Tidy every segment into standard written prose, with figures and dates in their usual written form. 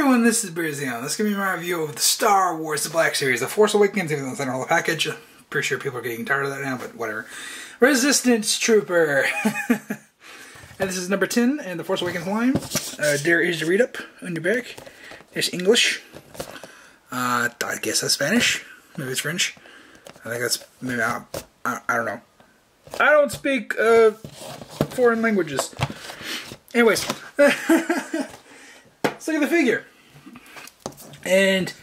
everyone, this is Brizzion. This is going to be my review of the Star Wars The Black Series, The Force Awakens, even though it's not all the package. Pretty sure people are getting tired of that now, but whatever. Resistance Trooper. And this is number 10 in the Force Awakens line. There is the read-up on your back. There's English. I guess that's Spanish. Maybe it's French. I think that's, maybe, I don't know. I don't speak foreign languages. Anyways. Let's look at the figure. And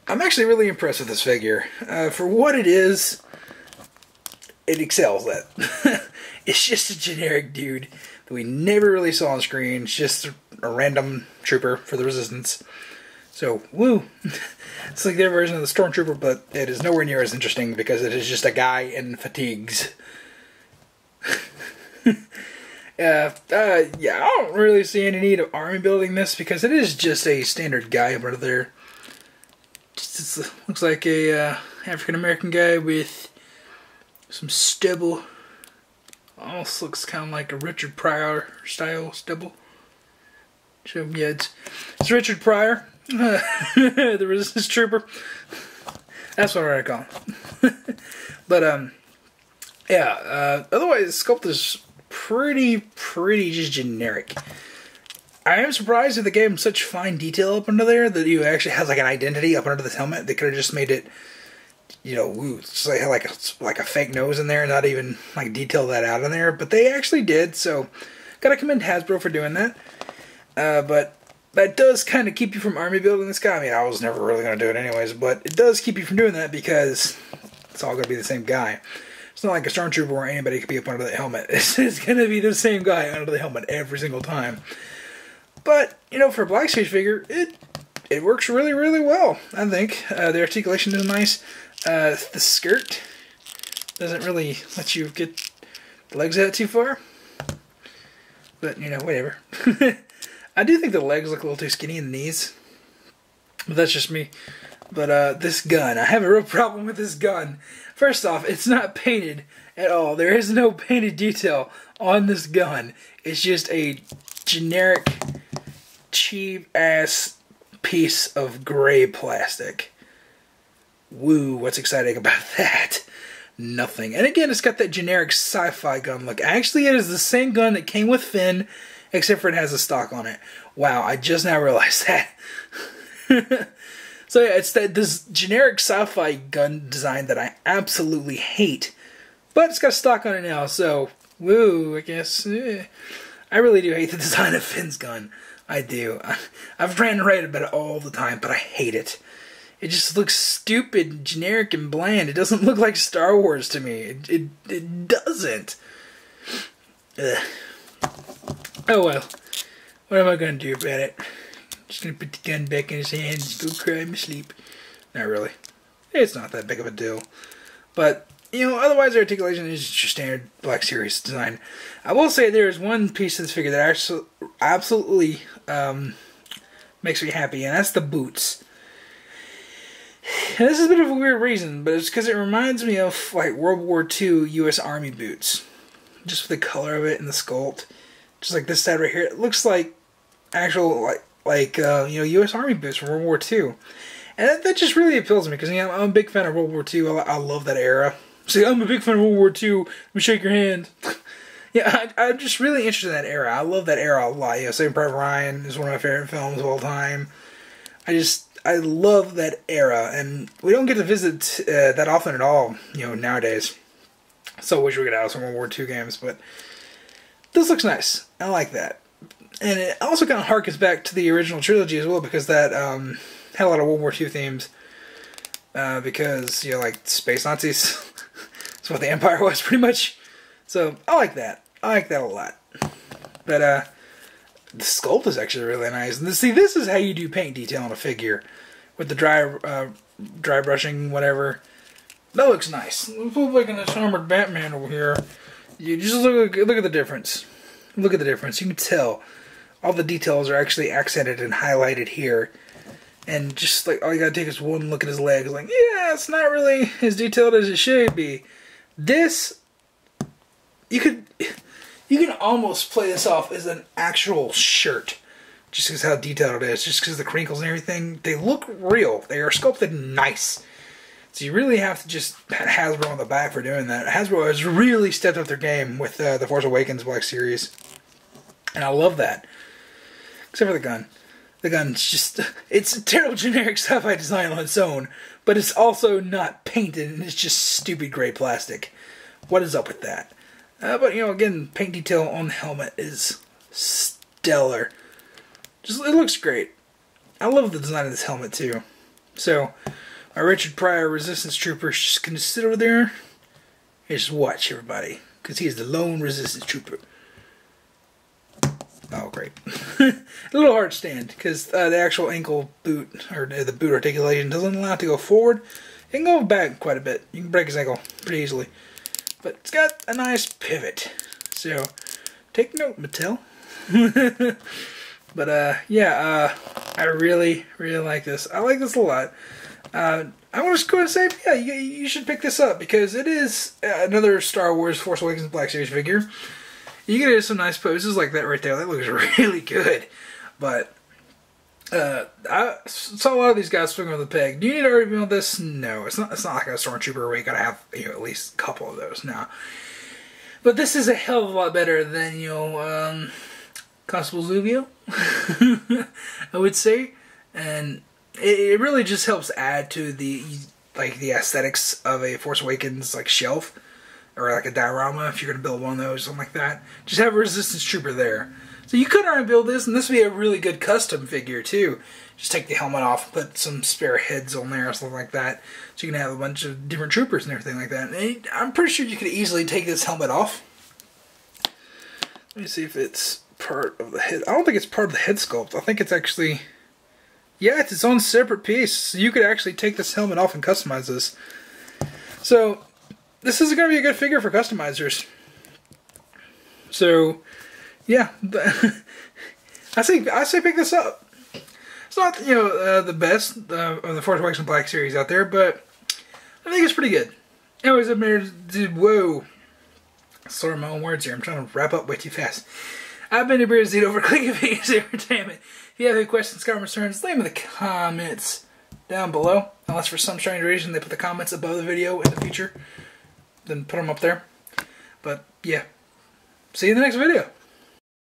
I'm actually really impressed with this figure. For what it is, it excels at. It's just a generic dude that we never really saw on screen. It's just a random trooper for the Resistance. So, woo! It's like their version of the Stormtrooper, but it is nowhere near as interesting because it is just a guy in fatigues. Yeah, I don't really see any need of army building this because it is just a standard guy over there. Just looks like a African-American guy with some stubble. Almost looks kind of like a Richard Pryor style stubble. So yeah, it's Richard Pryor, the Resistance Trooper. That's what I call him. But yeah. Otherwise, the sculpt is pretty just generic. I am surprised that they gave him such fine detail up under there that he actually has like an identity up under this helmet. They could have just made it, you know, it's like a fake nose in there and not even like detail that out in there. But they actually did, so gotta commend Hasbro for doing that. But that does kind of keep you from army building this guy. I mean, I was never really going to do it anyways, but it does keep you from doing that because it's all going to be the same guy. It's not like a Stormtrooper where anybody could be up under the helmet. It's going to be the same guy under the helmet every single time. But, you know, for a Black Series figure, it works really well, I think. The articulation is nice. The skirt doesn't really let you get the legs out too far. But, you know, whatever. I do think the legs look a little too skinny in the knees. But that's just me. But this gun, I have a real problem with this gun. First off, it's not painted at all. There is no painted detail on this gun. It's just a generic, cheap-ass piece of gray plastic. Woo, what's exciting about that? Nothing. And again, it's got that generic sci-fi gun look. Actually, it is the same gun that came with Finn, except for it has a stock on it. Wow, I just now realized that. So yeah, it's this generic sci-fi gun design that I absolutely hate. But it's got a stock on it now, so woo, I guess. I really do hate the design of Finn's gun. I do. I've ranted about it all the time, but I hate it. It just looks stupid, generic, and bland. It doesn't look like Star Wars to me. It doesn't. Ugh. Oh well. What am I going to do about it? Just going to put the gun back in his hands and go cry in my sleep. Not really. It's not that big of a deal. But, you know, otherwise the articulation is just your standard Black Series design. I will say there is one piece of this figure that absolutely makes me happy, and that's the boots. And this is a bit of a weird reason, but it's because it reminds me of like World War II U.S. Army boots. Just with the color of it and the sculpt. Just like this side right here. It looks like actual, you know, U.S. Army boots from World War II. And that just really appeals to me, because, you know, I'm a big fan of World War II. I love that era. See, I'm a big fan of World War II. Let me shake your hand. Yeah, I'm just really interested in that era. I love that era a lot. You know, Saving Private Ryan is one of my favorite films of all time. I love that era, and we don't get to visit that often at all, you know, nowadays. So I wish we could have some World War II games, but this looks nice. I like that. And it also kind of harkens back to the original trilogy as well, because that had a lot of World War II themes. Because, you know, like, space Nazis. That's what the Empire was, pretty much. So, I like that. I like that a lot. But, the sculpt is actually really nice. And see, this is how you do paint detail on a figure. With the dry brushing, whatever. That looks nice. Let's look like an armored Batman over here. You just look at the difference. Look at the difference. You can tell all the details are actually accented and highlighted here. And just like all you gotta take is one look at his legs. Like, yeah, it's not really as detailed as it should be. This, you can almost play this off as an actual shirt. just because how detailed it is, just because of the crinkles and everything. They look real. They are sculpted nice. So you really have to just pat Hasbro on the back for doing that. Hasbro has really stepped up their game with the Force Awakens Black Series. And I love that. Except for the gun. The gun's just... It's a terrible generic sci-fi design on its own. But it's also not painted, and it's just stupid gray plastic. What is up with that? But, you know, again, paint detail on the helmet is stellar. Just, it looks great. I love the design of this helmet, too. So... my Richard Pryor Resistance Trooper is just going to sit over there and just watch everybody. Because he is the lone Resistance Trooper. Oh, great. A little hard to stand. Because the actual ankle boot, or the boot articulation, doesn't allow it to go forward. It can go back quite a bit. You can break his ankle pretty easily. But it's got a nice pivot. So, take note, Mattel. But, yeah, I really, really like this. I like this a lot. I want to just go ahead and say, yeah, you should pick this up, because it is another Star Wars Force Awakens Black Series figure. You can do some nice poses like that right there. That looks really good. But, I saw a lot of these guys swing on the peg. Do you need to reveal this? No, it's not like a Stormtrooper where you gotta have, you know, at least a couple of those. No. But this is a hell of a lot better than, you know, Constable Zuvio, I would say. And it really just helps add to the aesthetics of a Force Awakens like shelf, or like a diorama if you're gonna build one of those, something like that. Just have a Resistance Trooper there. So you could already build this, and this would be a really good custom figure too. Just take the helmet off, put some spare heads on there or something like that, so you can have a bunch of different troopers and everything like that. And I'm pretty sure you could easily take this helmet off. Let me see if it's part of the head. I don't think it's part of the head sculpt. I think it's actually... yeah, it's its own separate piece. So you could actually take this helmet off and customize this. So, this is going to be a good figure for customizers. So, yeah. I say pick this up. It's not, you know, the best of the Force Awakens Black Series out there, but I think it's pretty good. Anyways, I'm here to... whoa. Sorry, my own words here. I'm trying to wrap up way too fast. I've been your Zito for Clicking Videos Entertainment. If you have any questions, comments, concerns, leave them in the comments down below. Unless for some strange reason they put the comments above the video in the future, then put them up there. But yeah, see you in the next video.